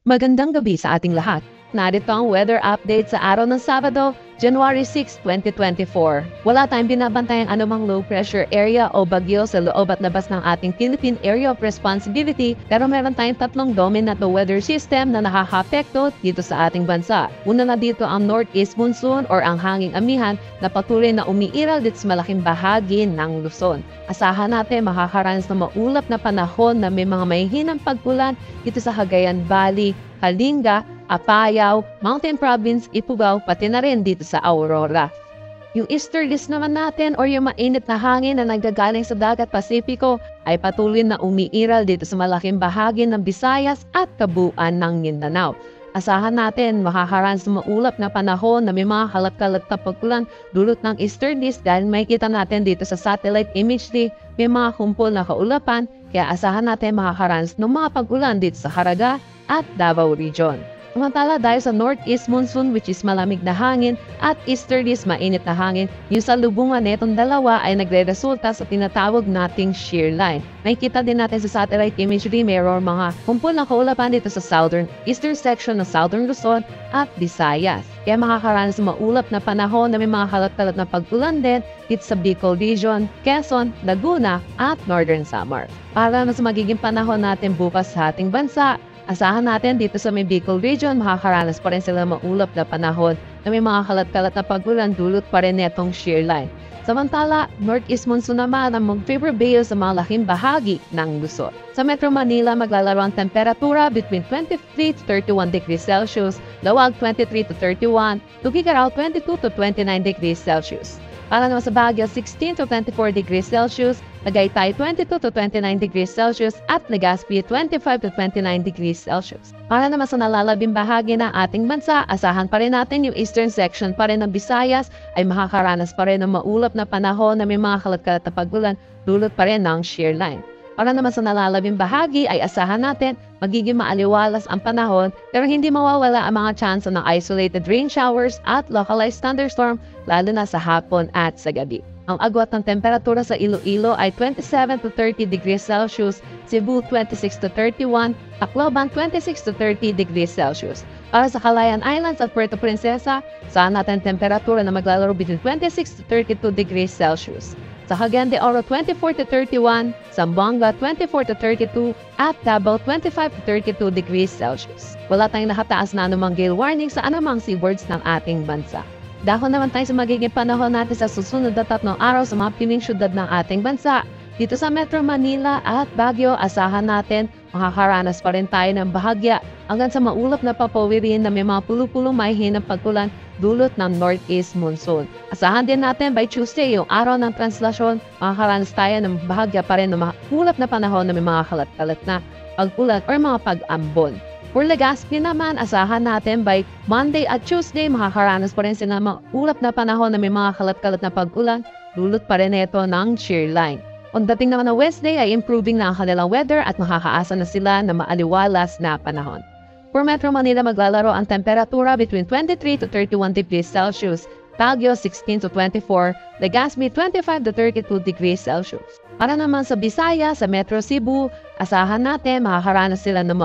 Magandang gabi sa ating lahat. Narito ang weather update sa araw ng Sabado, January 6, 2024. Wala tayong binabantayang anumang low pressure area o bagyo sa loob at labas ng ating Philippine Area of Responsibility, pero meron tayong tatlong dominant weather system na nakaka-apekto dito sa ating bansa. Una na dito ang northeast monsoon or ang hanging amihan na patuloy na umiiral dito sa malaking bahagi ng Luzon. Asahan natin makakaranas ng maulap na panahon na may mga mahihinang pag-ulan dito sa Cagayan Valley, Kalinga, Apayao, Mountain Province, Ifugao, pati na rin dito sa Aurora. Yung easterlies naman natin or yung mainit na hangin na nagagaling sa dagat Pasipiko ay patuloy na umiiral dito sa malaking bahagi ng Visayas at kabuuan ng Mindanao. Asahan natin makakaranas ng maulap na panahon na may mga kalat-kalat na pag-ulan dulot ng easterlies dahil makikita natin dito sa satellite imagery may mga kumpol na kaulapan, kaya asahan natin makakaranas ng mga pag-ulan dito sa Caraga at Davao Region. Samantala dahil sa northeast monsoon which is malamig na hangin at easterlies mainit na hangin, yung salubungan netong dalawa ay nagre-resulta sa tinatawag nating shear line. Makikita din natin sa satellite imagery mayroong mga kumpol na kaulapan dito sa eastern section ng Southern Luzon at Visayas. Kaya makakaranas ng maulap na panahon na may mga kalat-kalat na pag-ulan din dito sa Bicol Region, Quezon, Laguna at Northern Samar. Para mas magiging panahon natin bukas sa ating bansa, asahan natin dito sa may Bicol Region, makakaranas pa rin sila maulap na panahon na may mga kalat-kalat na pag-ulan dulot pa rin netong shear line. Samantala, northeast monsoon naman ang mag-favor bayo sa mga laking bahagi ng Luzon. Sa Metro Manila, maglalaro ang temperatura between 23 to 31 degrees Celsius, Lawag 23 to 31, Tuguegarao 22 to 29 degrees Celsius. Para naman sa Baguio, 16 to 24 degrees Celsius, Tagaytay 22 to 29 degrees Celsius at Legazpi 25 to 29 degrees Celsius. Para naman sa nalalabing bahagi ng ating bansa, asahan pa rin natin yung eastern section pa rin ng Visayas ay makakaranas pa rin ng maulap na panahon na may mga kalat-kalat na pag-ulan dulot pa rin ng shear line. Para naman sa nalalabing bahagi ay asahan natin magiging maaliwalas ang panahon pero hindi mawawala ang mga chance ng isolated rain showers at localized thunderstorm lalo na sa hapon at sa gabi. Ang agwat ng temperatura sa Iloilo ay 27 to 30 degrees Celsius, Cebu 26 to 31, Tacloban 26 to 30 degrees Celsius. Para sa Calayan Islands at Puerto Princesa, saan natin temperatura na maglalaro between 26 to 32 degrees Celsius. Sa Cagayan de Oro 24 to 31, Zamboanga 24 to 32, at Davao 25 to 32 degrees Celsius. Wala tayong nakataas na anumang gale warning sa anumang seaboards ng ating bansa. Dahon naman tayo sa magiging panahon natin sa susunod na 3 araw sa mga piling syudad ng ating bansa. Dito sa Metro Manila at Baguio, asahan natin makakaranas pa rin tayo ng bahagya hanggang sa maulap na papawirin na may mga pulupulong mahihinang pag-ulan dulot ng northeast monsoon. Asahan din natin by Tuesday, yung araw ng translasyon, makakaranas tayo ng bahagya pa rin ng maulap na panahon na may mga kalat-kalat na pag-ulan or mga pag-ambon. For Legazpi naman, asahan natin by Monday at Tuesday, makakaranas pa rin sila maulap na panahon na may mga kalat-kalat na pag-ulan, dulot pa rin ito ng shear line. Pagdating naman na Wednesday ay improving na ang kanilang weather at makakaasa na sila na maaliwalas na panahon. For Metro Manila, maglalaro ang temperatura between 23 to 31 degrees Celsius, Baguio 16 to 24, Legazpi 25 to 32 degrees Celsius. Para naman sa Visayas, sa Metro Cebu, asahan natin makakaranas sila ng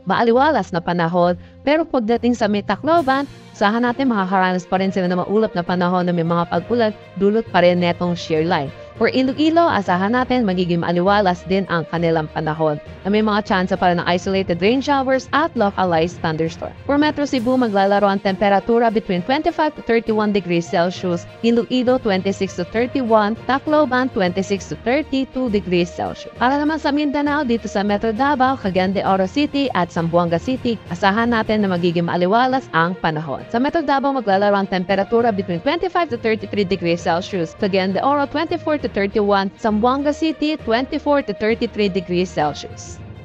maaliwalas na panahon. Pero pagdating sa Tacloban, asahan natin makakaranas pa rin sila ng maulap na panahon na may mga pag-ulan dulot pa rin netong shear line. For Iloilo, asahan natin magiging maaliwalas din ang kanilang panahon na may mga tsansa para ng isolated rain showers at localized thunderstorm. For Metro Cebu, maglalaro ang temperatura between 25 to 31 degrees Celsius, Iloilo 26 to 31, Tacloban 26 to 32 degrees Celsius. Para naman sa Mindanao, dito sa Metro Davao, Cagayan de Oro City at Zamboanga City, asahan natin na magiging maaliwalas ang panahon. Sa Metro Davao, maglalaro ang temperatura between 25 to 33 degrees Celsius, Cagayan de Oro 24 to 31, Zamboanga City 24 to 33 degrees Celsius.